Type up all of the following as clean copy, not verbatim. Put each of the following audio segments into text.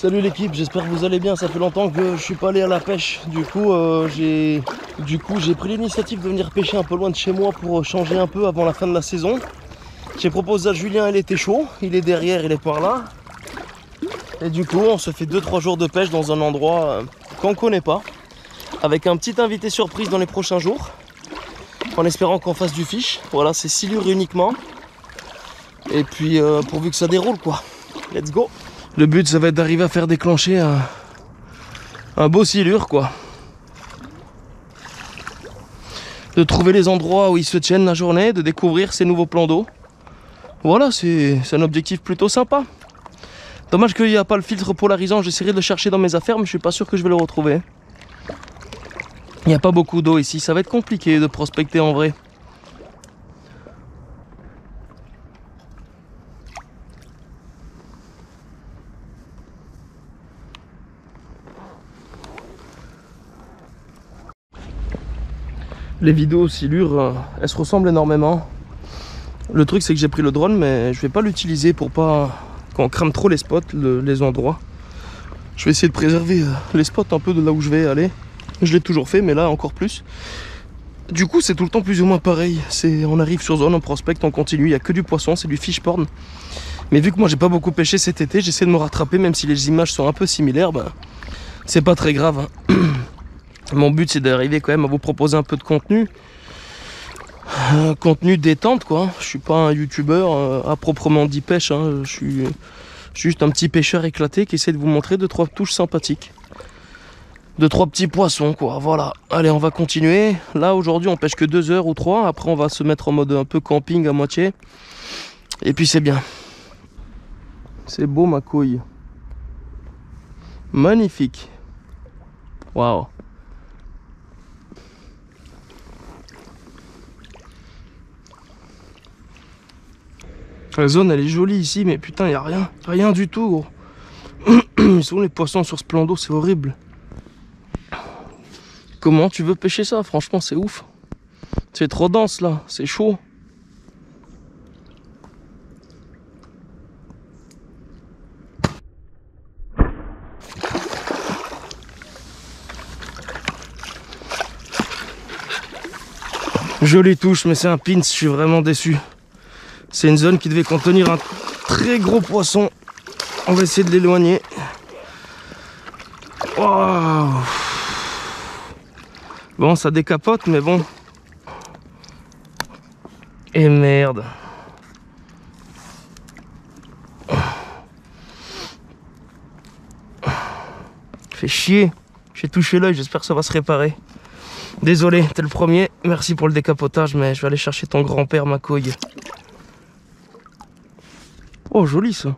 Salut l'équipe, j'espère que vous allez bien. Ça fait longtemps que je suis pas allé à la pêche. Du coup, j'ai pris l'initiative de venir pêcher un peu loin de chez moi pour changer un peu avant la fin de la saison. J'ai proposé à Julien, il était chaud, il est derrière, il est par là. Et du coup, on se fait 2-3 jours de pêche dans un endroit qu'on connaît pas, avec un petit invité surprise dans les prochains jours, en espérant qu'on fasse du fish. Voilà, c'est silure uniquement. Et puis, pourvu que ça déroule quoi. Let's go. Le but, ça va être d'arriver à faire déclencher un beau silure quoi. De trouver les endroits où ils se tiennent la journée, de découvrir ces nouveaux plans d'eau. Voilà, c'est un objectif plutôt sympa. Dommage qu'il n'y a pas le filtre polarisant, j'essaierai de le chercher dans mes affaires, mais je suis pas sûr que je vais le retrouver. Il n'y a pas beaucoup d'eau ici, ça va être compliqué de prospecter en vrai. Les vidéos silures, elles se ressemblent énormément. Le truc c'est que j'ai pris le drone, mais je vais pas l'utiliser pour pas qu'on crame trop les spots, les endroits. Je vais essayer de préserver les spots un peu de là où je vais aller. Je l'ai toujours fait, mais là encore plus. Du coup c'est tout le temps plus ou moins pareil. On arrive sur zone, on prospecte, on continue, il n'y a que du poisson, c'est du fish porn. Mais vu que moi j'ai pas beaucoup pêché cet été, j'essaie de me rattraper, même si les images sont un peu similaires, bah, c'est pas très grave. Mon but c'est d'arriver quand même à vous proposer un peu de contenu. Contenu détente quoi. Je suis pas un youtubeur à proprement dit pêche, hein. Je suis juste un petit pêcheur éclaté qui essaie de vous montrer 2-3 touches sympathiques. 2-3 petits poissons quoi, voilà. Allez, on va continuer. Là aujourd'hui on pêche que 2 heures ou 3. Après on va se mettre en mode un peu camping à moitié. Et puis c'est bien. C'est beau ma couille. Magnifique. Waouh. La zone elle est jolie ici, mais putain y a rien du tout gros. Ils sont les poissons sur ce plan d'eau, c'est horrible. Comment tu veux pêcher ça? Franchement c'est ouf. C'est trop dense là, c'est chaud. Jolie touche, mais c'est un pince, je suis vraiment déçu. C'est une zone qui devait contenir un très gros poisson. On va essayer de l'éloigner. Wow. Bon, ça décapote, mais bon. Et merde. Fait chier. J'ai touché l'œil, j'espère que ça va se réparer. Désolé, t'es le premier. Merci pour le décapotage, mais je vais aller chercher ton grand-père, ma couille. Oh, joli ça.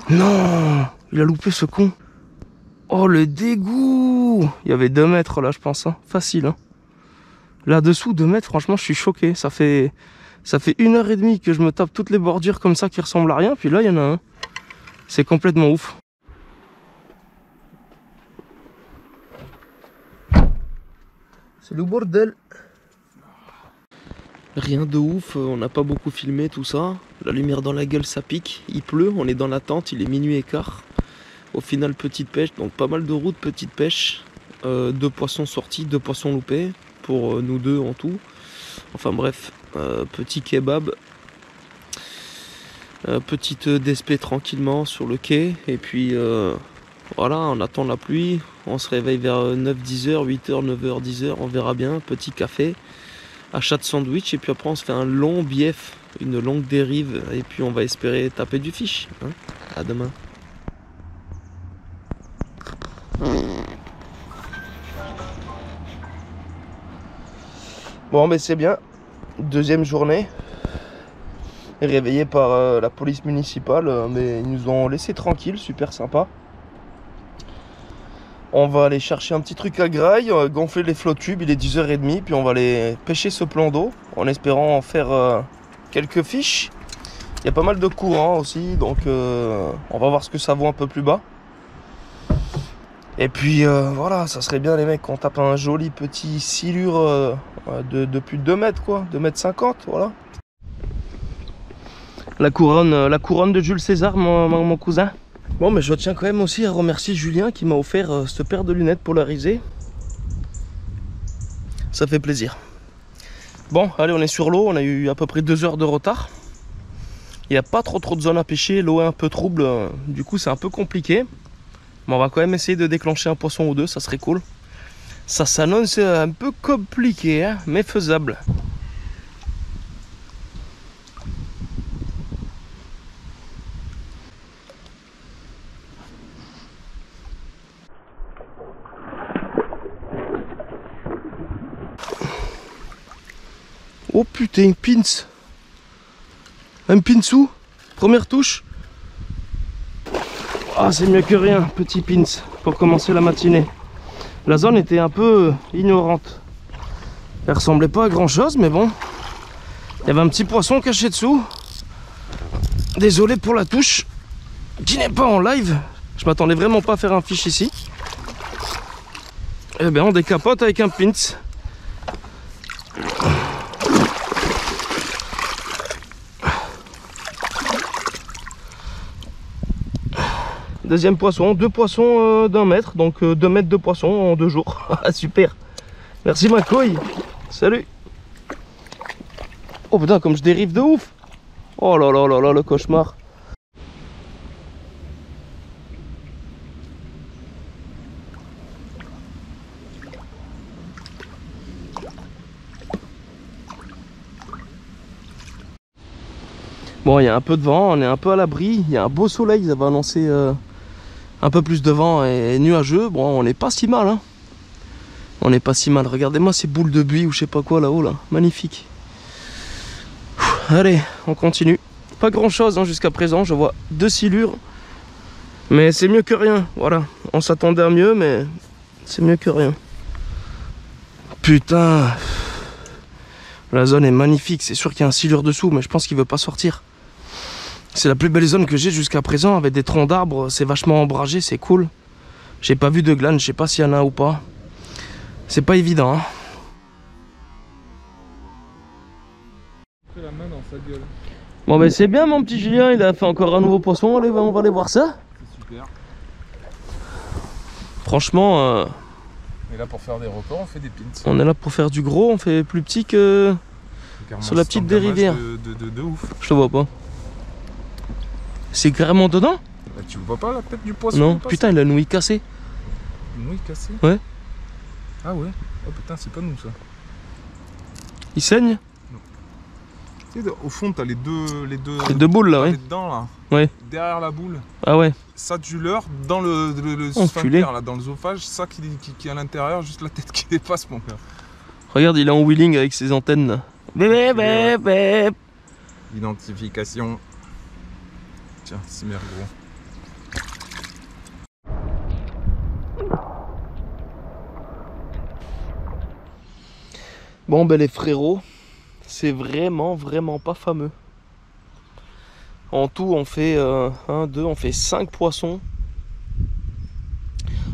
Non, il a loupé ce con. Oh, le dégoût. Il y avait 2 mètres là, je pense. Hein. Facile. Hein. Là-dessous, 2 mètres, franchement, je suis choqué. Ça fait 1h30 que je me tape toutes les bordures comme ça qui ressemblent à rien. Puis là, il y en a un. C'est complètement ouf. C'est le bordel. Rien de ouf, on n'a pas beaucoup filmé tout ça. La lumière dans la gueule ça pique, il pleut, on est dans la tente, il est minuit et quart. Au final petite pêche, donc pas mal de routes, petite pêche. 2 poissons sortis, 2 poissons loupés, pour nous 2 en tout. Enfin bref, petit kebab. Petite DSP tranquillement sur le quai. Et puis voilà, on attend la pluie. On se réveille vers 9-10h, 8h, 9h, 10h, on verra bien. Petit café. Achat de sandwich et puis après on se fait un long bief, une longue dérive et puis on va espérer taper du fish. Hein. À demain. Bon mais c'est bien, 2e journée, réveillé par la police municipale, mais ils nous ont laissé tranquille, super sympa. On va aller chercher un petit truc à graille, gonfler les flots tubes, il est 10h30, puis on va aller pêcher ce plan d'eau, en espérant en faire quelques fiches. Il y a pas mal de courant aussi, donc on va voir ce que ça vaut un peu plus bas. Et puis voilà, ça serait bien les mecs qu'on tape un joli petit silure de plus de 2 mètres quoi, 2,50 m, voilà. La couronne de Jules César, mon cousin. Bon, mais je tiens quand même aussi à remercier Julien qui m'a offert cette paire de lunettes polarisées. Ça fait plaisir. Bon, allez, on est sur l'eau. On a eu à peu près 2 heures de retard. Il n'y a pas trop de zones à pêcher. L'eau est un peu trouble. Du coup, c'est un peu compliqué. Mais on va quand même essayer de déclencher un poisson ou deux. Ça serait cool. Ça s'annonce un peu compliqué, hein, mais faisable. Oh putain, pince. Un pinsou. Première touche. Ah, c'est mieux que rien, petit pince, pour commencer la matinée. La zone était un peu ignorante. Elle ressemblait pas à grand chose, mais bon. Il y avait un petit poisson caché dessous. Désolé pour la touche, qui n'est pas en live. Je m'attendais vraiment pas à faire un fiche ici. Eh bien, on décapote avec un pince. Deuxième poisson, 2 poissons d'1 mètre, donc 2 mètres de poisson en 2 jours. Super. Merci ma couille. Salut. Oh putain, comme je dérive de ouf. Oh là là là là, le cauchemar. Bon, il y a un peu de vent, on est un peu à l'abri. Il y a un beau soleil, ils avaient annoncé un peu plus de vent et nuageux. Bon, on n'est pas si mal, hein. On n'est pas si mal. Regardez-moi ces boules de buis ou je sais pas quoi là-haut, là. Magnifique. Allez, on continue. Pas grand-chose hein, jusqu'à présent. Je vois 2 silures. Mais c'est mieux que rien. Voilà. On s'attendait à mieux, mais c'est mieux que rien. Putain. La zone est magnifique. C'est sûr qu'il y a un silure dessous, mais je pense qu'il veut pas sortir. C'est la plus belle zone que j'ai jusqu'à présent, avec des troncs d'arbres, c'est vachement ombragé, c'est cool. J'ai pas vu de glane, je sais pas s'il y en a ou pas. C'est pas évident. Hein. La main dans sa gueule. Bon ben c'est bien mon petit Julien, il a fait encore un nouveau poisson, allez, on va aller voir ça. C'est super. Franchement, On est là pour faire des records, on fait des pins. on est là pour faire du gros, on fait plus petit que sur la petite des rivières. De ouf. Je te vois pas. C'est carrément dedans? Bah, tu vois pas la tête du poisson? Non, putain, il a une nouille cassée. Une nouille cassée? Ouais. Ah ouais? Oh putain, c'est pas nous ça. Il saigne? Tu sais, au fond, t'as les deux boules là, ouais. Dedans là. Ouais. Derrière la boule. Ah ouais. Ça du leurre dans le sphincter là, dans l'œsophage, ça qui est à l'intérieur, juste la tête qui dépasse mon gars. Regarde, il est en wheeling avec ses antennes là. Bébé, bébé, bébé. Identification. Tiens, c'est mer gros. Bon ben les frérots, c'est vraiment pas fameux. En tout on fait 1, 2, on fait 5 poissons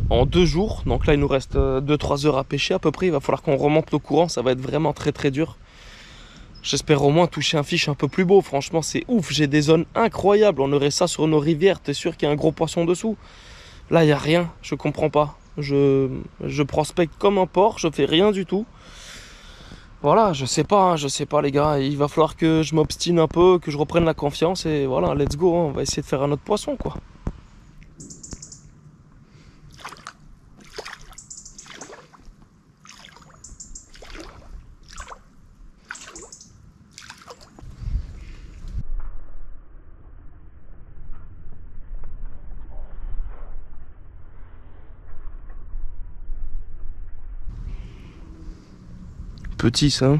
en 2 jours. Donc là il nous reste 2-3 heures à pêcher à peu près. Il va falloir qu'on remonte le courant, ça va être vraiment très dur. J'espère au moins toucher un fiche un peu plus beau. Franchement c'est ouf, j'ai des zones incroyables. On aurait ça sur nos rivières, t'es sûr qu'il y a un gros poisson dessous. Là il n'y a rien, je comprends pas. Je prospecte comme un porc, je fais rien du tout. Voilà, je sais pas les gars, il va falloir que je m'obstine un peu, que je reprenne la confiance et voilà, let's go, hein, on va essayer de faire un autre poisson quoi. Petit ça.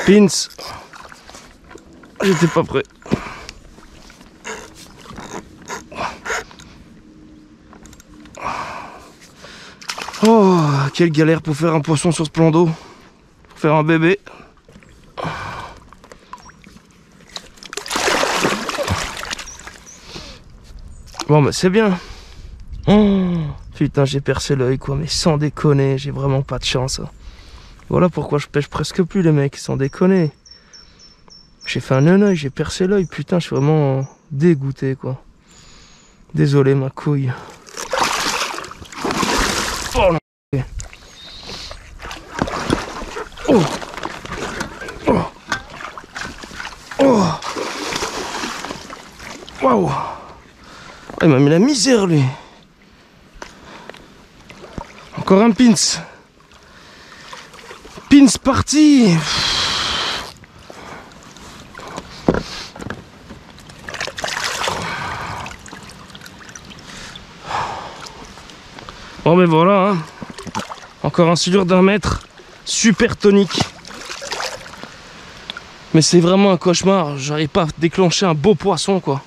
Pins. J'étais pas prêt. Oh, quelle galère pour faire un poisson sur ce plan d'eau. Pour faire un bébé. Bon bah c'est bien. Oh. Putain, j'ai percé l'œil quoi, mais sans déconner, j'ai vraiment pas de chance. Voilà pourquoi je pêche presque plus les mecs, sans déconner. J'ai fait un œil, j'ai percé l'œil, putain, je suis vraiment dégoûté quoi. Désolé ma couille. Oh, oh. Oh. Oh. Waouh. Il m'a mis la misère lui. Encore un pins. Pins parti. Bon mais voilà, hein. Encore un silure d'1 mètre, super tonique. Mais c'est vraiment un cauchemar, j'arrive pas à déclencher un beau poisson quoi.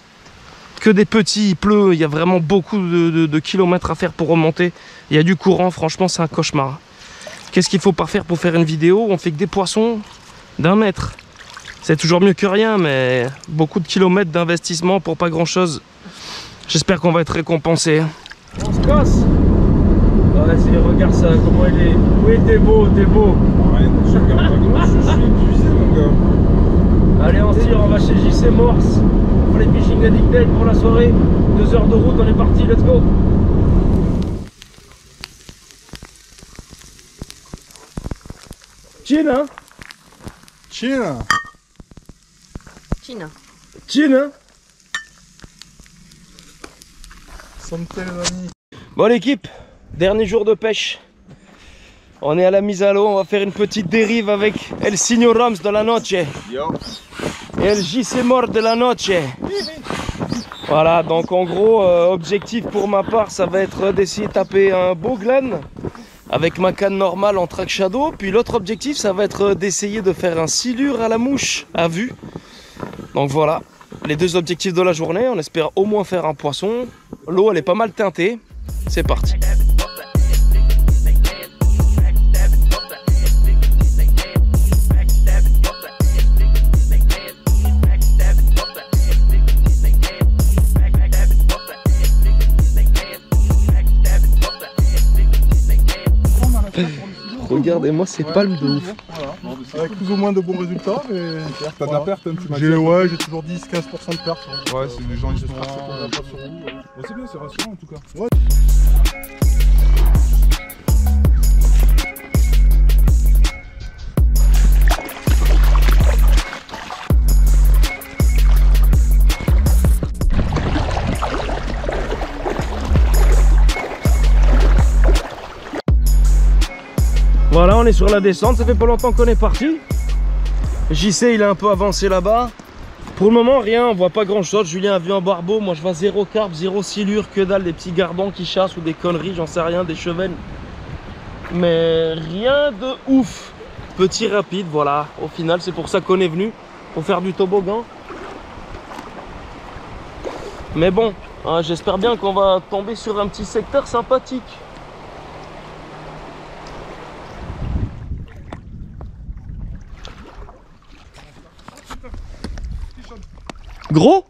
Que des petits, il pleut, il y a vraiment beaucoup de kilomètres à faire pour remonter. Il y a du courant, franchement c'est un cauchemar. Qu'est-ce qu'il faut pas faire pour faire une vidéo? On fait que des poissons d'1 mètre. C'est toujours mieux que rien, mais beaucoup de kilomètres d'investissement pour pas grand chose. J'espère qu'on va être récompensé. On se casse. Vas-y, regarde ça, comment il est. Oui, t'es beau, t'es beau. Ouais, je regarde pas comment je suis épuisé, mon gars. Allez, on se tire, on va chez JC Morse. Pour les Fishing Addicted pour la soirée. 2 heures de route, on est parti, let's go. Chin, hein? Chin. Chin. Chin, hein? Santé les amis. Bon l'équipe, dernier jour de pêche. On est à la mise à l'eau, on va faire une petite dérive avec El Signo Rams de la Noche. Yo. Et El JC Mort de la Noche. Voilà, donc en gros, objectif pour ma part, ça va être d'essayer de taper un beau gland avec ma canne normale en track shadow. Puis l'autre objectif, ça va être d'essayer de faire un silure à la mouche à vue. Donc voilà, les 2 objectifs de la journée. On espère au moins faire un poisson. L'eau, elle est pas mal teintée. C'est parti. Regardez-moi ces palmes de ouf. Voilà. Avec plus ou moins de bons résultats, mais t'as de la perte, hein, tu m'as dit. Ouais, j'ai toujours 10-15% de perte. Ouais, c'est les gens ils se trompent. C'est bien, c'est rassurant en tout cas. Ouais. Voilà, on est sur la descente, ça fait pas longtemps qu'on est parti. JC il est un peu avancé là-bas. Pour le moment rien, on voit pas grand chose. Julien a vu un barbeau, moi je vois 0 carpe, 0 silure, que dalle, des petits gardons qui chassent ou des conneries, j'en sais rien, des chevennes. Mais rien de ouf. Petit rapide, voilà, au final c'est pour ça qu'on est venu, pour faire du toboggan. Mais bon, hein, j'espère bien qu'on va tomber sur un petit secteur sympathique. Gros?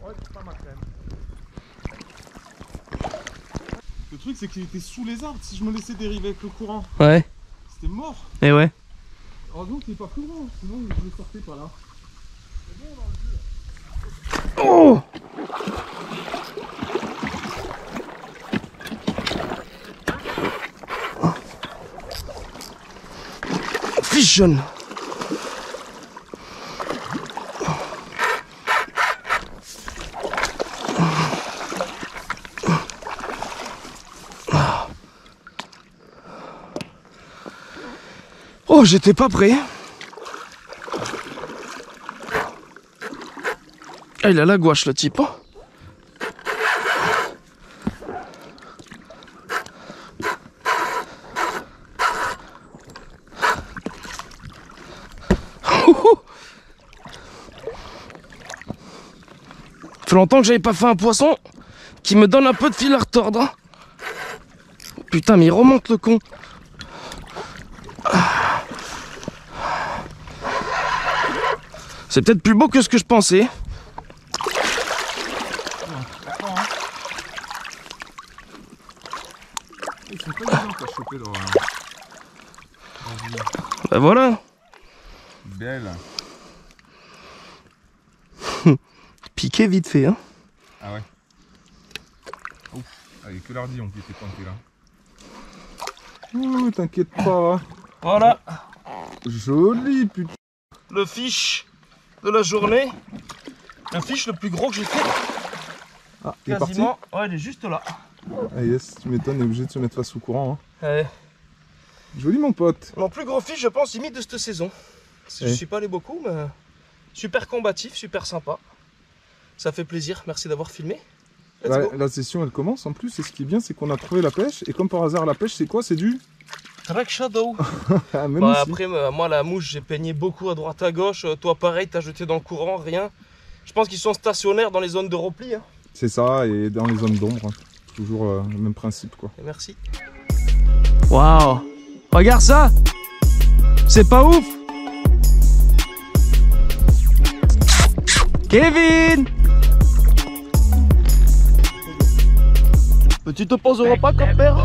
Ouais, c'est pas mal quand même. Le truc c'est qu'il était sous les arbres, si je me laissais dériver avec le courant, Ouais. c'était mort. Et ouais. Heureusement qu'il n'est pas plus gros, sinon je le sortais pas là. C'est bon dans le jeu. Oh! Fish jaune. Oh, j'étais pas prêt. Ah, il a la gouache le type. Hein. Ça fait longtemps que j'avais pas fait un poisson qui me donne un peu de fil à retordre. Hein. Putain, mais il remonte le con. C'est peut-être plus beau que ce que je pensais. Ils sont pas évidents à choper leur... Bah voilà. Belle. Piqué vite fait, hein. Ah ouais. Ouf, il n'y a que l'ardillon qui était planté là. Ouh, t'inquiète pas. Voilà. Joli, putain. Le fiche de la journée. Le fiche le plus gros que j'ai fait. Ah, il est parti. Ouais, il est juste là. Ah yes, tu m'étonnes, il est obligé de se mettre face au courant. Hein. Ouais. Joli mon pote. Mon plus gros fiche, je pense, limite de cette saison. Je suis pas allé beaucoup, mais super combatif, super sympa. Ça fait plaisir, merci d'avoir filmé. La session elle commence en plus, et ce qui est bien c'est qu'on a trouvé la pêche, et comme par hasard la pêche c'est quoi? C'est du Track Shadow. Bah, après moi la mouche j'ai peigné beaucoup à droite à gauche, toi pareil t'as jeté dans le courant, rien. Je pense qu'ils sont stationnaires dans les zones de repli. Hein. C'est ça, et dans les zones d'ombre, hein. Toujours le même principe quoi. Et merci. Waouh, regarde ça. C'est pas ouf. Kevin, tu te poses au repas comme père.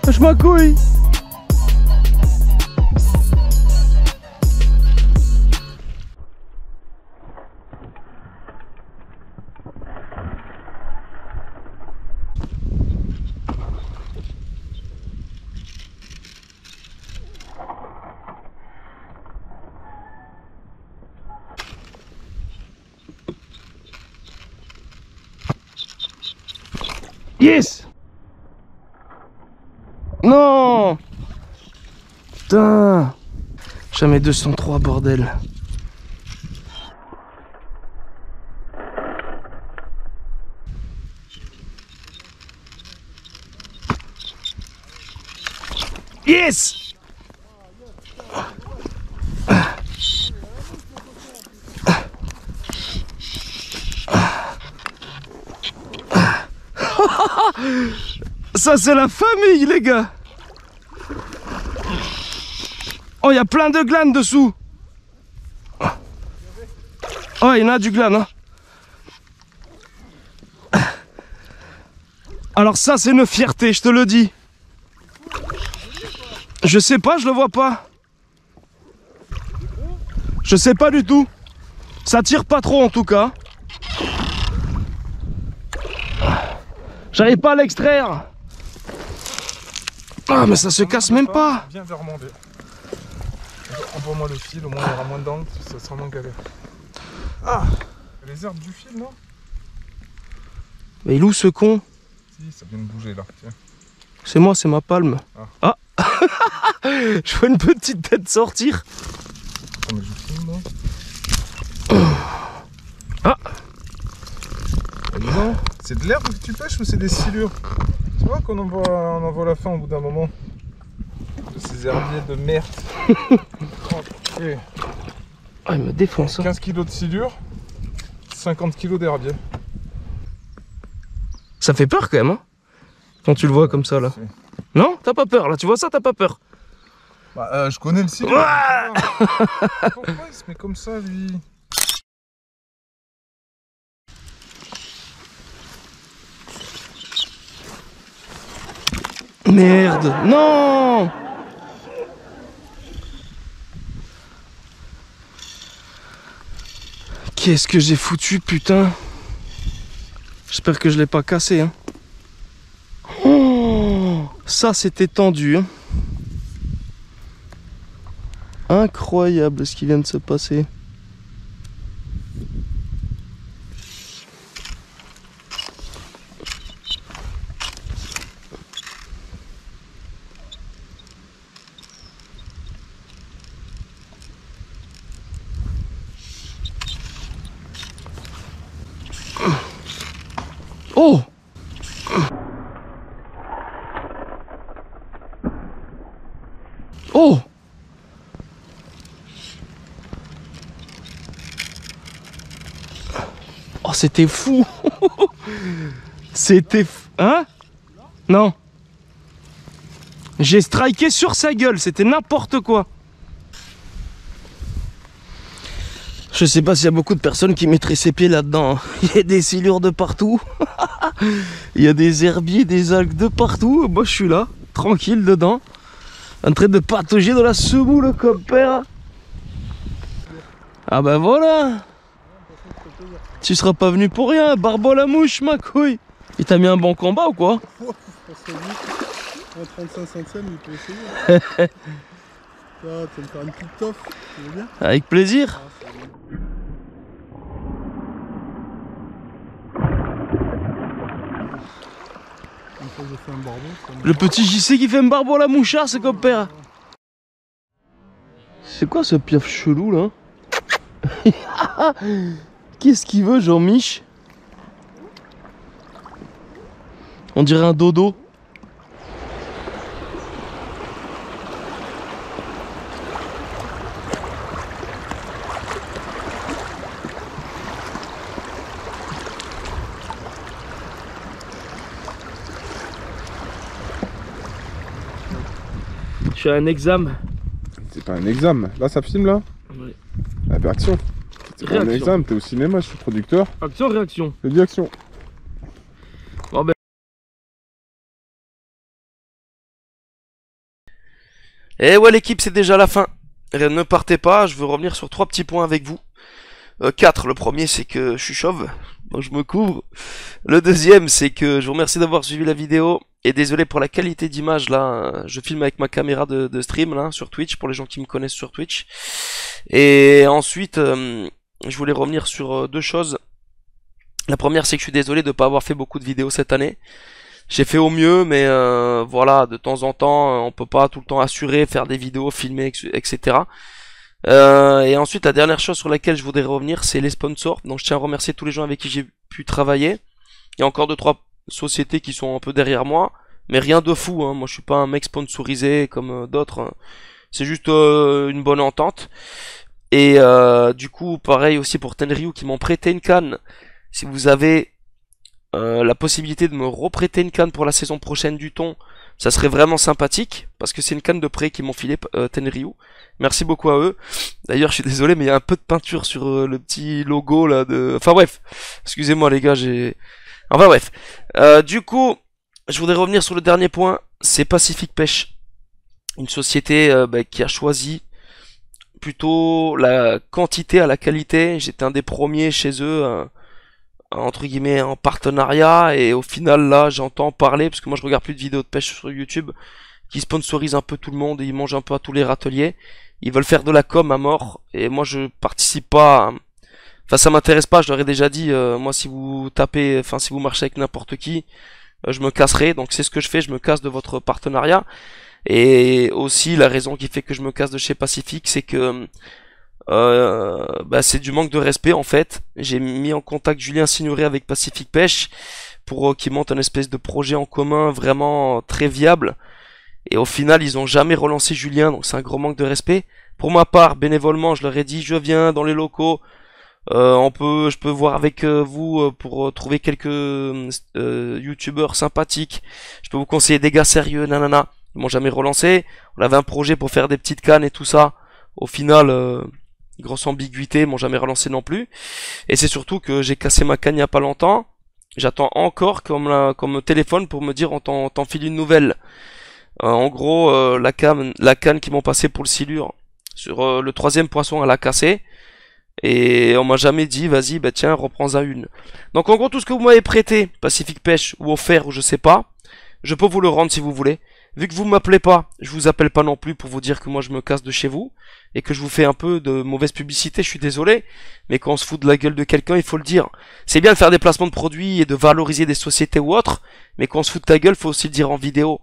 Je m'en couille. Yes! Non! Putain! Jamais 203 bordel. Yes! Ça c'est la famille les gars. Oh il y a plein de glanes dessous. Oh il y en a du glane hein. Alors ça c'est une fierté, je te le dis. Je sais pas, je le vois pas. Je sais pas du tout. Ça tire pas trop en tout cas. J'arrive pas à l'extraire. Ah mais ça se casse même pas. Viens vers moi. Envoie-moi le fil, au moins il y aura moins d'angles, ça sera moins galère. Ah, les herbes du fil non? Mais il est où ce con? Si, ça vient de bouger là, tiens. C'est moi, c'est ma palme. Ah, je vois une petite tête sortir. Attends mais je filme moi. Ah. Non, c'est de l'herbe que tu pêches ou c'est des silures? Tu vois qu'on en voit la fin au bout d'un moment. De ces herbiers de merde. Okay. Ah, il me défonce. 15 kg de silure, 50 kg d'herbier. Ça fait peur quand même, hein, quand tu le vois comme ça là. Non? T'as pas peur là, tu vois ça, t'as pas peur? Bah, je connais le silure. Pourquoi il se met comme ça lui? Merde, non! Qu'est-ce que j'ai foutu, putain? J'espère que je l'ai pas cassé, hein. Oh, ça c'était tendu, hein. Incroyable ce qui vient de se passer. Oh! Oh! Oh, c'était fou! C'était... Hein? Non. J'ai striké sur sa gueule, c'était n'importe quoi. Je sais pas s'il y a beaucoup de personnes qui mettraient ses pieds là-dedans. Il y a des silures de partout. Il y a des herbiers, des algues de partout. Moi je suis là, tranquille dedans, en train de patauger dans la semoule comme père. Ah ben voilà. Tu seras pas venu pour rien, barbe à la mouche ma couille. Il t'a mis un bon combat ou quoi? En 35 centièmes il peut essayer. Tu vas me faire une petite toffe, tu veux bien? Avec plaisir. Le petit JC qui fait un barbeau à la mouchard, c'est comme père. C'est quoi ce piaf chelou là? Qu'est-ce qu'il veut Jean-Mich? On dirait un dodo. Je suis à un examen. C'est pas un examen. Là, ça filme là? Oui. Ah bah action. C'est pas un examen, t'es au cinéma, je suis producteur. Action, réaction. Je dis action. Bon ben. Et ouais l'équipe, c'est déjà la fin. Ne partez pas, je veux revenir sur 3 petits points avec vous. 4, le premier c'est que je suis chauve, donc je me couvre. Le deuxième c'est que je vous remercie d'avoir suivi la vidéo. Et désolé pour la qualité d'image là, je filme avec ma caméra de stream là sur Twitch pour les gens qui me connaissent sur Twitch. Et ensuite, je voulais revenir sur 2 choses. La première c'est que je suis désolé de ne pas avoir fait beaucoup de vidéos cette année. J'ai fait au mieux, mais voilà, de temps en temps, on peut pas tout le temps assurer, faire des vidéos, filmer, etc. Et ensuite, la dernière chose sur laquelle je voudrais revenir, c'est les sponsors. Donc je tiens à remercier tous les gens avec qui j'ai pu travailler. Il y a encore 2-3 sociétés qui sont un peu derrière moi, mais rien de fou, hein. Moi je suis pas un mec sponsorisé comme d'autres, hein. C'est juste une bonne entente. Et du coup pareil aussi pour Tenryu qui m'ont prêté une canne. Si vous avez la possibilité de me reprêter une canne pour la saison prochaine du thon, ça serait vraiment sympathique, parce que c'est une canne de prêt qu'ils m'ont filé Tenryu. Merci beaucoup à eux. D'ailleurs je suis désolé mais il y a un peu de peinture sur le petit logo là de... Enfin bref, excusez-moi les gars, j'ai... Enfin bref, du coup, je voudrais revenir sur le dernier point, c'est Pacific Pêche. Une société qui a choisi plutôt la quantité à la qualité. J'étais un des premiers chez eux, entre guillemets, en partenariat. Et au final, là, j'entends parler, parce que moi je regarde plus de vidéos de pêche sur YouTube, qui sponsorisent un peu tout le monde et ils mangent un peu à tous les râteliers. Ils veulent faire de la com à mort, et moi je participe pas... Enfin ça m'intéresse pas, je leur ai déjà dit, moi si vous tapez, enfin si vous marchez avec n'importe qui, je me casserai, donc c'est ce que je fais, je me casse de votre partenariat. Et aussi la raison qui fait que je me casse de chez Pacific, c'est que c'est du manque de respect en fait. J'ai mis en contact Julien Signoret avec Pacific Pêche pour qu'ils montent un espèce de projet en commun vraiment très viable. Et au final ils ont jamais relancé Julien, donc c'est un gros manque de respect. Pour ma part, bénévolement, je leur ai dit je viens dans les locaux. Je peux voir avec vous pour trouver quelques youtubeurs sympathiques. Je peux vous conseiller des gars sérieux, nanana. Ils m'ont jamais relancé. On avait un projet pour faire des petites cannes et tout ça. Au final, grosse ambiguïté, ils m'ont jamais relancé non plus. Et c'est surtout que j'ai cassé ma canne il y a pas longtemps. J'attends encore comme téléphone pour me dire on t'en file une nouvelle. En gros, la canne qu'ils m'ont passé pour le silure sur le 3e poisson, elle a cassé. Et on m'a jamais dit vas-y bah tiens reprends-en une. Donc en gros tout ce que vous m'avez prêté, Pacific Pêche ou offert ou je sais pas, je peux vous le rendre si vous voulez. Vu que vous m'appelez pas, je vous appelle pas non plus pour vous dire que moi je me casse de chez vous et que je vous fais un peu de mauvaise publicité, je suis désolé, mais quand on se fout de la gueule de quelqu'un il faut le dire. C'est bien de faire des placements de produits et de valoriser des sociétés ou autres, mais quand on se fout de ta gueule faut aussi le dire en vidéo.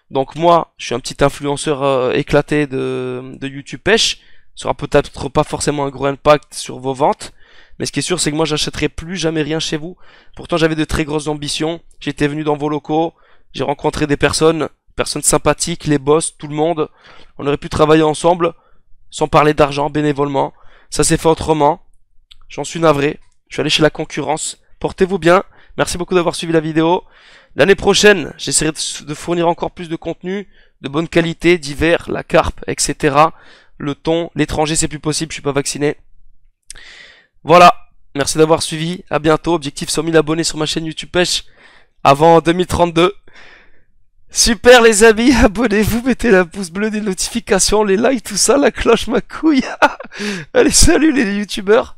Donc moi je suis un petit influenceur éclaté de YouTube Pêche. Ça aura peut-être pas forcément un gros impact sur vos ventes, mais ce qui est sûr c'est que moi j'achèterai plus jamais rien chez vous. Pourtant j'avais de très grosses ambitions, j'étais venu dans vos locaux, j'ai rencontré des personnes sympathiques, les boss, tout le monde. On aurait pu travailler ensemble, sans parler d'argent, bénévolement. Ça s'est fait autrement, j'en suis navré, je suis allé chez la concurrence. Portez-vous bien, Merci beaucoup d'avoir suivi la vidéo. L'année prochaine, j'essaierai de fournir encore plus de contenu de bonne qualité, divers, la carpe, etc. Le thon, l'étranger c'est plus possible, je suis pas vacciné. Voilà, merci d'avoir suivi, à bientôt. Objectif 100 000 abonnés sur ma chaîne YouTube Pêche avant 2032. Super les amis, abonnez-vous, mettez la pouce bleu, des notifications, les likes, tout ça, la cloche, ma couille. Allez, salut les youtubeurs.